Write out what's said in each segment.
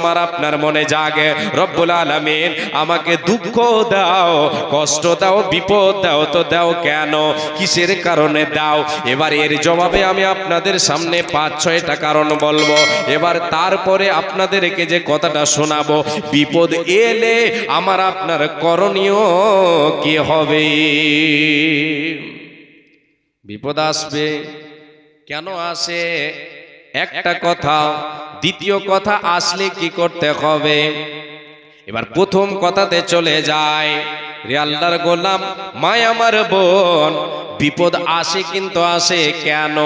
আমার আপনার মনে জাগে, রব্বুল আলামিন আমাকে দুঃখ দাও, কষ্ট দাও, বিপদ দাও, তো দাও কেন, কিসের কারণে দাও? এবার এর জবাবে আমি আপনাদের সামনে 5-6টা কারণ বলবো। এবার তারপরে আপনাদেরকে যে কথাটা শোনাবো, বিপদ এলে আমার আপনার করণীয় কি হবে? বিপদ আসবে, কেন আসে একটা কথা, দ্বিতীয় কথা আসলে কি করতে হবে। এবার প্রথম কথাতে চলে যায়, রে আল্লাহর গোলাম, মায় আমার বোন, বিপদ আসে কিন্তু আসে কেন?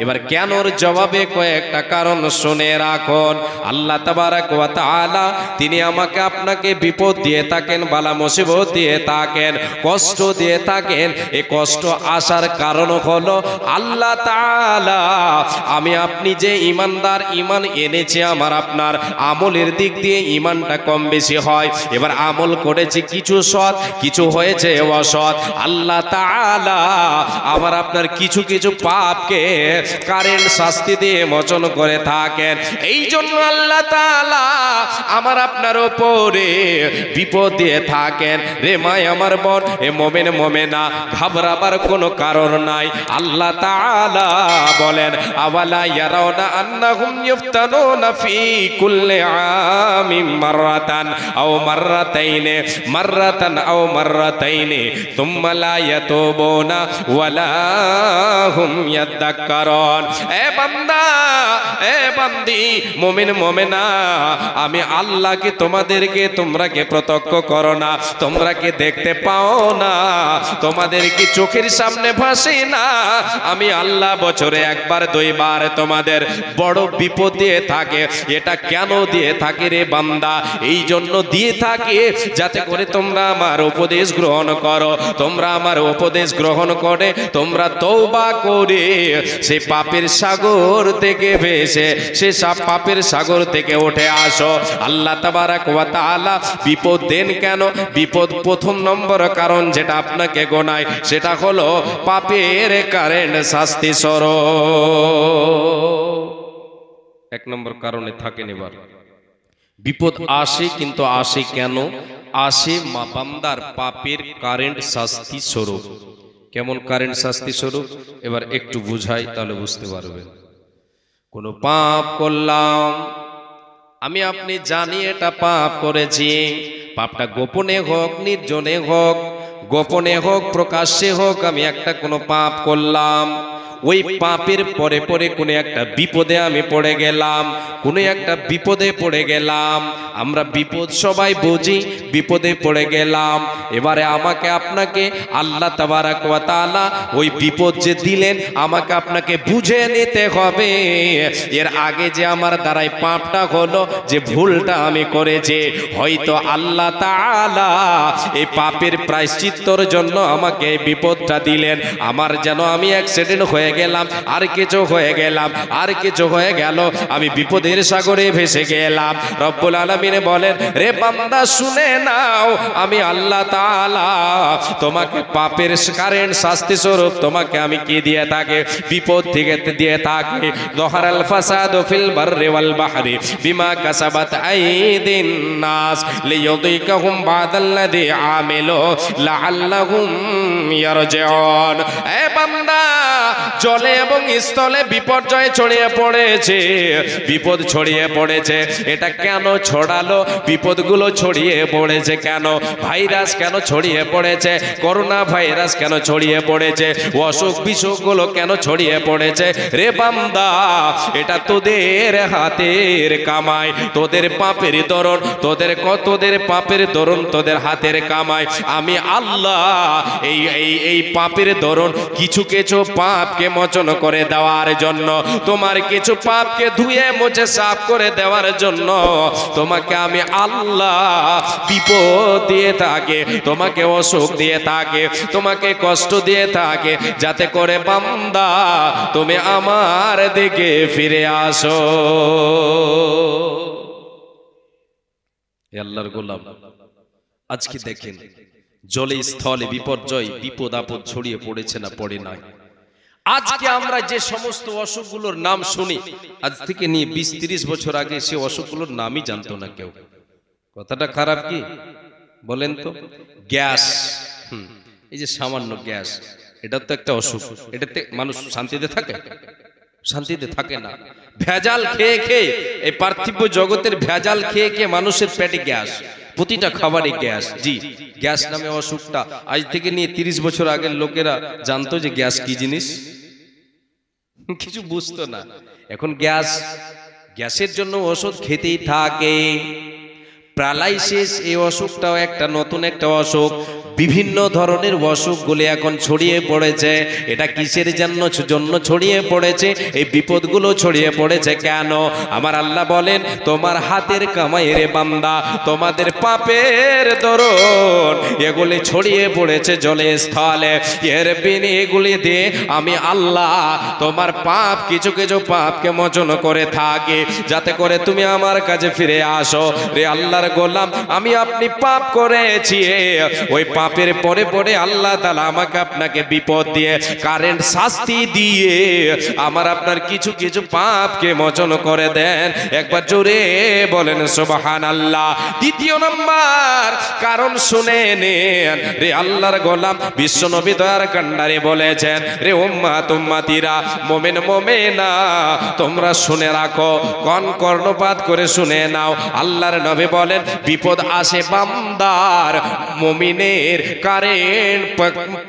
এবার কেনর জবাবে কয়েকটা কারণ শুনে রাখুন। আল্লাহ তাবারাক ওয়া তাআলা তিনি আমাকে আপনাকে বিপদ দিয়ে থাকেন, বালা মুসিবত দিয়ে থাকেন, কষ্ট দিয়ে থাকেন। এই কষ্ট আসার কারণ হলো আল্লাহ তাআলা আমি আপনি যে ঈমানদার, ঈমান এনেছি আমার আপনার, আমলের দিক দিয়ে ঈমানটা কম বেশি হয়। এবার আমল করেছি কিছু সৎ, কিছু হয়েছে অসৎ। আল্লাহ তাআলা আমার আপনার কিছু কিছু পাপকে কারেন্ট শাস্তি দিয়ে মোচন করে থাকেন। এই জন্য আল্লাহ তাআলা আমার আপনার উপরে বিপদ দিয়ে থাকেন। রে মাই আমার বোন, এ মুমিন মুমিনা, ঘাবড়াবার কোনো কারণ নাই। আল্লাহ তাআলা বলেন, আওয়ালা ইয়ারাউনা আন্নাহুম ইফতানুনা ফি কুল্লি আমিন মাররাতান আও মাররাতাইনি মাররাতান আও মাররাতাইনি সুম্মা লা ইয়াতুবুনা ওয়ালা হুম ইয়াযাক্কারুন। এ বান্দা, এ বান্দি, মুমিন মুমিনা, আমি আল্লাহকে তোমাদেরকে, তোমরা কে প্রত্যক্ষ করো না, তোমরা কে দেখতে পাও না, তোমাদের কি চোখের সামনে ভাসে না? আমি আল্লাহ বছরে একবার দুইবার তোমাদের বড় বিপদ দিয়ে থাকে। এটা কেন দিয়ে থাকে রে বান্দা? এই জন্য দিয়ে থাকে যাতে করে তোমরা আমার উপদেশ গ্রহণ করো, তোমরা আমার উপদেশ গ্রহণ করে তোমরা তওবা করে সে পাপের সাগর থেকে ভেসে, সে সব পাপের সাগর থেকে উঠে আসো। আল্লাহ তাবারাক ওয়া তাআলা বিপদ দেন কেন? বিপদ প্রথম নম্বর কারণ যেটা আপনাকে গোনায়, সেটা হলো পাপের কারণে শাস্তি স্বরূপ। এক নম্বর কারণে থাকেন। এবার বিপদ আসে, কিন্তু আসে কেন? আসে বান্দার পাপের কারেন্ট শাস্তি স্বরূপ। কেমন কারেন্ট শাস্তি স্বরূপ? এবার একটু বুঝাই, তাহলে বুঝতে পারবেন। কোন পাপ করলাম, আমি আপনি জানি এটা পাপ করেছি, পাপটা গোপনে হোক নির্জনে হোক, গোপনে হোক প্রকাশ্যে হোক, আমি একটা কোনো পাপ করলাম। ওই পাপের পরে পরে কোনো একটা বিপদে আমি পড়ে গেলাম, কোনো একটা বিপদে পড়ে গেলাম। আমরা বিপদ সবাই বুঝি, বিপদে পড়ে গেলাম। এবারে আমাকে আপনাকে আল্লাহ তাবারাক ওয়া তাআলা ওই বিপদ যে দিলেন, আমাকে আপনাকে বুঝে নিতে হবে। এর আগে যে আমার দ্বারাই পাপটা হলো, যে ভুলটা আমি করেছি, হয়তো আল্লাহ তাআলা এই পাপের প্রায়শ্চিত্তর জন্য আমাকে এই বিপদটা দিলেন। আমার যেন আমি অ্যাক্সিডেন্ট হয়ে গেলাম, আর কিছু হয়ে গেলাম, আর কিছু হয়ে গেল, আমি বিপদের সাগরে ভেসে গেলাম। রব্বুল আলামিন বলেন, রে বান্দা শুনে নাও, আমি আল্লাহ তাআলা তোমাকে পাপের কারেন্ট শাস্তি স্বরূপ তোমাকে আমি কি দিয়ে থাকি? বিপদ থেকে দিয়ে থাকি। যহরাল ফাসাদু ফিল বাররি ওয়াল বাহরি বিমা কাসাবাত আইদিন নাস লিয়ুযিকাহুম বাদাল্লাযী আমিলু লাআল্লাহুম ইয়ারজিউন। এ বান্দা, জলে এবং স্থলে বিপর্যয় ছড়িয়ে পড়েছে, বিপদ ছড়িয়ে পড়েছে। এটা কেন ছড়ালো? বিপদগুলো ছড়িয়ে পড়েছে কেন? ভাইরাস কেন ছড়িয়ে পড়েছে? করোনা ভাইরাস কেন ছড়িয়ে পড়েছে? অসুখ বিসুখগুলো কেন ছড়িয়ে পড়েছে? রে বান্দা, এটা তোদের হাতের কামাই, তোদের পাপের দরুন, তোদের পাপের দরুন, তোদের হাতের কামাই। আমি আল্লাহ এই পাপের দরুন কিছু কিছু পাপকে মোচন করে দেওয়ার জন্য, তোমার কিছু পাপকে ধুয়ে মুছে সাফ করে দেওয়ার জন্য তোমাকে আমি আল্লাহ বিপদ দিয়ে থাকে, তোমাকে অসুখ দিয়ে থাকে, তোমাকে কষ্ট দিয়ে থাকে, যাতে করে বান্দা তুমি আমার দিকে ফিরে আসো। আল্লাহর গোলাম, আজকে দেখেন জলে স্থলে বিপর্যয়, বিপদ আপদ ছড়িয়ে পড়েছে না পড়ে নাই? আজকে আমরা যে সমস্ত অসুখগুলোর নাম শুনি, আজ থেকে নিয়ে 20-30 বছর আগে সে অসুখগুলোর নামই জানতো না কেউ। কথাটা খারাপ কি বলেন তো? গ্যাস, এই যে সামান্য গ্যাস, এটা তো একটা অসুখ। এটাতে মানুষ শান্তিতে থাকে? শান্তিতে থাকে না। ভেজাল খেয়ে খেয়ে, এই পার্থিব জগতের ভেজাল খেয়ে খেয়ে মানুষের পেটে গ্যাস, প্রতিটা খাবারে গ্যাস। জি, গ্যাস নামে অসুখটা আজ থেকে নিয়ে 30 বছর আগের লোকেরা জানতো যে গ্যাস কি জিনিস? কিছু বুঝতো না। এখন গ্যাসের জন্য ওষুধ খেতেই থাকে। প্যারালাইসিস, এই অসুখটাও একটা নতুন একটা অসুখ। বিভিন্ন ধরনের অসুখগুলি এখন ছড়িয়ে পড়েছে। এটা কিসের জন্য ছড়িয়ে পড়েছে? এই বিপদগুলো ছড়িয়ে পড়েছে কেন? আমার আল্লাহ বলেন, তোমার হাতের কামাই রে বান্দা, তোমাদের পাপের দরুন এগুলি ছড়িয়ে পড়েছে জলে স্থলে। এর বিনে এগুলি দিয়ে আমি আল্লাহ তোমার পাপ, কিছু কিছু পাপকে মোচন করে থাকি, যাতে করে তুমি আমার কাছে ফিরে আসো। রে আল্লাহর গোলাম, আমি আপনি পাপ করেছি, ওই পাপের পরে পরে আল্লাহ তাআলা আমাকে আপনাকে বিপদ দিয়ে, কারেন্ট শাস্তি দিয়ে আমার আপনার কিছু কিছু পাপকে মোচন করে দেন। একবার জোরে বলেন সুবহানাল্লাহ। দ্বিতীয় নাম্বার কারণ শুনে নেন। রে আল্লাহর গোলাম, বিশ্ব নবী দয়ার কান্ডারে বলেছেন, রে উম্মাত উম্মাতিরা, মুমিন মুমিনা, তোমরা শুনে রাখো, কর্ণপাত করে শুনে নাও। আল্লাহর নবী বলেন, বিপদ আসে বান্দার, মুমিনের কারেন্ট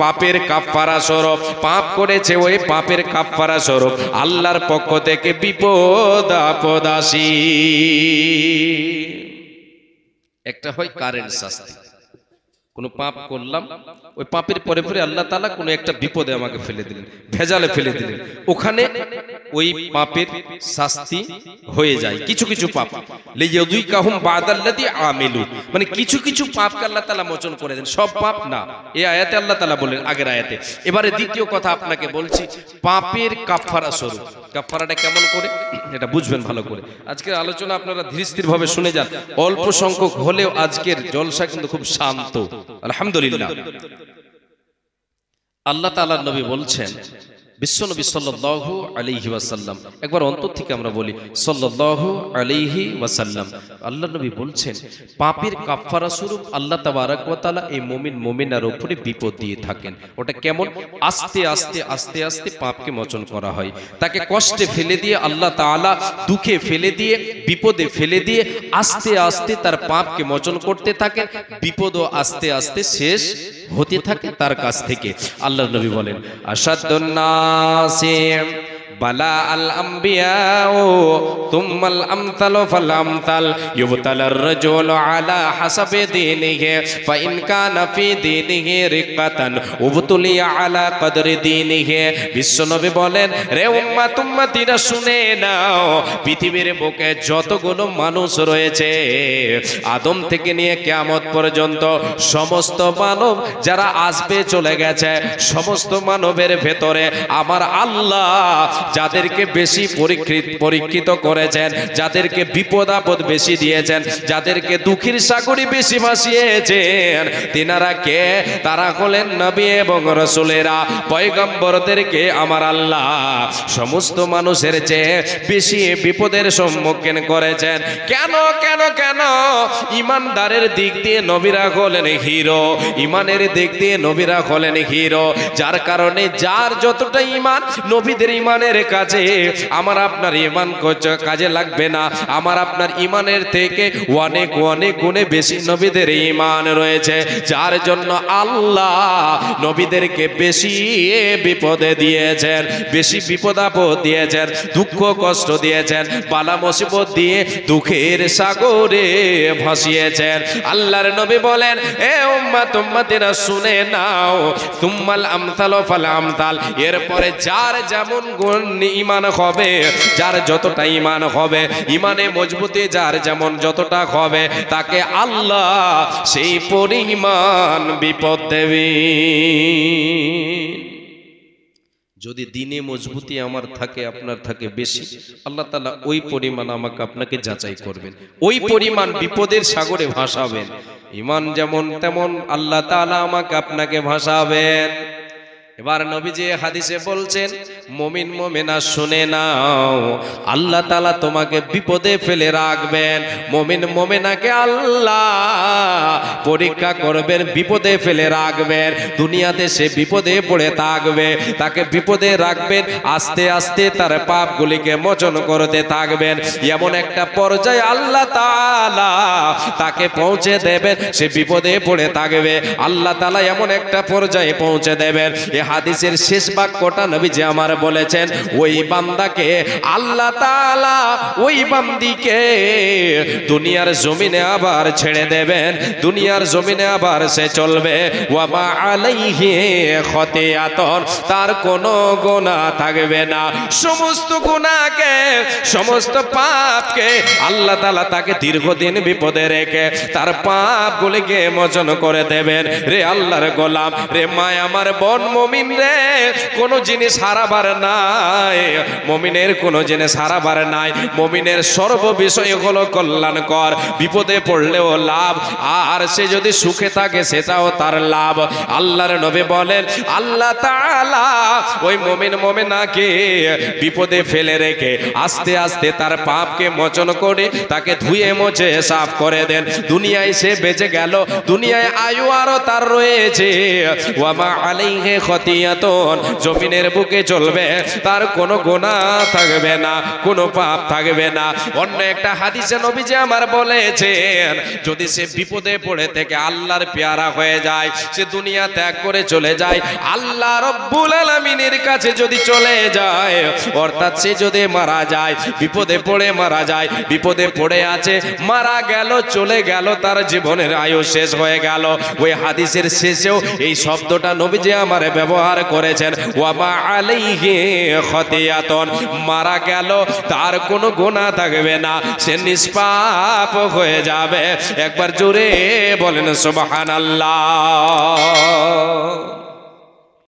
পাপের কাফারা স্বরূপ, পাপ করেছে ওই পাপের কাফারা স্বরূপ আল্লাহর পক্ষ থেকে বিপদ আপদ আসি। একটা হয় কারেন্ট শাস্তি, কোন পাপ করলাম, ওই পাপের পরে পরে আল্লাহ তাআলা কোন একটা বিপদে আমাকে ফেলে দিলেন, ভেজালে ফেলে দিলেন, ওখানে ওই পাপের শাস্তি হয়ে যায়। কিছু কিছু পাপ লিয়াযুইকাহুম বাদাল্লাযী আমিলু, মানে কিছু কিছু পাপকে আল্লাহ তাআলা মোচন করে দেন, সব পাপ না। এই আয়াতে আল্লাহ তাআলা বলেন, আগের আয়াতে। এবারে দ্বিতীয় কথা আপনাকে বলছি, পাপের কাফারা স্বরূপ। কাফারাটা কেমন করে এটা বুঝবেন ভালো করে। আজকের আলোচনা আপনারা ধীর স্থির ভাবে শুনে যান। অল্প সংখ্যক হলেও আজকের জলসা কিন্তু খুব শান্ত, আলহামদুলিল্লাহ। আল্লাহ তাআলার নবী বলছেন, বিশ্বনবী সাল্লাল্লাহু আলাইহি ওয়াসাল্লাম, একবার অন্তর থেকে আমরা বলি সাল্লাল্লাহু আলাইহি ওয়াসাল্লাম। আল্লাহর নবী বলছেন, পাপের কাফারা স্বরূপ আল্লাহ তাবারক ওয়া তাআলা এই মুমিন মুমিনার উপরে বিপদ দিয়ে থাকেন। ওটা কেমন? আস্তে আস্তে আস্তে আস্তে পাপকে মোচন করা হয়। তাকে কষ্টে ফেলে দিয়ে আল্লাহ তাআলা দুঃখে ফেলে দিয়ে, বিপদে ফেলে দিয়ে আস্তে আস্তে তার পাপকে মোচন করতে থাকেন। বিপদও আস্তে আস্তে শেষ হতে থাকে তার কাছ থেকে। আল্লাহর নবী বলেন, আশাদ্দুন নাসি বালা আল আম্বিয়াউ তুম্মাল আমসালু ফাল আমসাল ইউবতালার রাজুলু আলা হাসাবি দীনিহি ফা ইন কানা ফি দীনিহি রিকাতান উবতুলিয়া আলা কদরি দীনিহি। বিশ্বনবী বলেন, রে উম্মাত উম্মতিরা শুনে নাও, পৃথিবীর বুকে যতগুলো মানুষ রয়েছে, আদম থেকে নিয়ে কিয়ামত পর্যন্ত সমস্ত মানব যারা আসবে চলে গেছে, সমস্ত মানবের ভেতরে আমার আল্লাহ যাদেরকে বেশি পরীক্ষিত করেছেন, যাদেরকে বিপদ আপদ বেশি দিয়েছেন, যাদেরকে দুঃখের সাগরে বেশি ভাসিয়েছেন, তিনারা কে? তারা হলেন নবী এবং রাসূলেরা, পয়গম্বরদেরকে আমার আল্লাহ সমস্ত মানুষের চেয়ে বেশি বিপদের সম্মুখীন করেছেন। কেন কেন কেন? ইমানদারের দিক দিয়ে নবীরা হলেন হিরো, ইমানের দিক দিয়ে নবীরা হলেন হিরো, যার কারণে যার যতটা ইমান, নবীদের ইমানের কাছে আমার আপনার ইমান কাজে লাগবে না। আমার আপনার ইমানের থেকে অনেক অনেক গুণে বেশি নবীদের ইমান রয়েছে, যার জন্য আল্লাহ নবীদেরকে বেশি বিপদে দিয়েছেন, বেশি বিপদ আপদ দিয়েছেন, দুঃখ কষ্ট দিয়েছেন, বালা মুসিবত দিয়ে দুঃখের সাগরে ভাসিয়েছেন। আল্লাহর নবী বলেন, এ উম্মাত উম্মতিরা শুনে নাও, তুম্মাল আমসালু ফাল আমসাল, এরপরে যার যেমন গুণ ইমান হবে, যার যতটা ইমান হবে, ইমানে মজবুতি যার যেমন যতটা হবে, তাকে আল্লাহ সেই পরিমাণ বিপদ দেবে। যদি দিনে মজবুতি আমার থাকে, আপনার থাকে বেশি, আল্লাহ তাআলা ওই পরিমাণ আমাকে আপনাকে যাচাই করবেন, ওই পরিমাণ বিপদের সাগরে ভাসাবেন। ইমান যেমন তেমন আল্লাহ তাআলা আমাকে আপনাকে ভাসাবেন। এবার নবীজি হাদিসে বলছেন, মুমিন মুমিনা শুনে নাও, আল্লাহ তাআলা তোমাকে বিপদে ফেলে রাখবেন। মুমিন মুমিনাকে আল্লাহ পরীক্ষা করবেন, বিপদে ফেলে রাখবেন। দুনিয়াতে সে বিপদে পড়ে থাকবে, তাকে বিপদে রাখবেন, আস্তে আস্তে তার পাপগুলিকে মোচন করতে থাকবেন। এমন একটা পর্যায়ে আল্লাহ তাআলা তাকে পৌঁছে দেবেন, সে বিপদে পড়ে থাকবে। আল্লাহ তাআলা এমন একটা পর্যায়ে পৌঁছে দেবেন, হাদিসের শেষ বাক্যটা নবীজি আমার বলেছেন, ওই বান্দাকে আল্লাহ তাআলা ওই বান্দিকে দুনিয়ার জমিনে আবার ছেড়ে দেবেন, দুনিয়ার জমিনে আবার সে চলবে। ওয়া মা আলাইহি খতিয়াতুন, তার কোনো গুনাহ থাকবে না। সমস্ত গুনাহকে, সমস্ত পাপকে আল্লাহ তাআলা তাকে দীর্ঘদিন বিপদে রেখে তার পাপগুলিকে মোচন করে দেবেন। রে আল্লাহর গোলাম, রে মায় আমার বোন মুমিন রে, কোন জিনিস হারাবার নাই, মুমিনের কোন জিনিস হারাবার নাই। মুমিনের সর্ব বিষয় হলো কল্যাণকর, বিপদে পড়লেও লাভ, আর সে যদি সুখে থাকে সেটাও তার লাভ। আল্লাহর নবী বলেন, আল্লাহ তাআলা ওই মুমিন মুমিনাকে বিপদে ফেলে রেখে আস্তে আস্তে তার পাপকে মোচন করে তাকে ধুয়ে মুছে সাফ করে দেন। দুনিয়ায় সে বেঁচে গেল, দুনিয়ায় আয়ু আরো তার রয়েছে। ওয়া মা আলাইহি খতিয়াতুন, জমিনের বুকে চলবে, তার কোনো গুনাহ থাকবে না, কোনো পাপ থাকবে না। অন্য একটা হাদিসে নবীজি আমার বলেছেন, যদি সে বিপদে পড়ে থেকে আল্লাহর পেয়ারা হয়ে যায়, সে দুনিয়া ত্যাগ করে চলে যায়, আল্লাহ রব্বুল আলামিনের কাছে যদি চলে যায়, অর্থাৎ সে যদি মারা যায়, বিপদে পড়ে মারা যায়, বিপদে পড়ে আছে, মারা গেল, চলে গেল, তার জীবনের আয়ু শেষ হয়ে গেল। ওই হাদিসের শেষেও এই শব্দটা নবীজি আমার ব্যবহার করেছেন, ওয়া মা আলাইহি খতিয়াতুন, মারা গেল, তার কোনো গুনাহ থাকবে না, সে নিষ্পাপ হয়ে যাবে। একবার জোরে বলেন সুবহানাল্লাহ।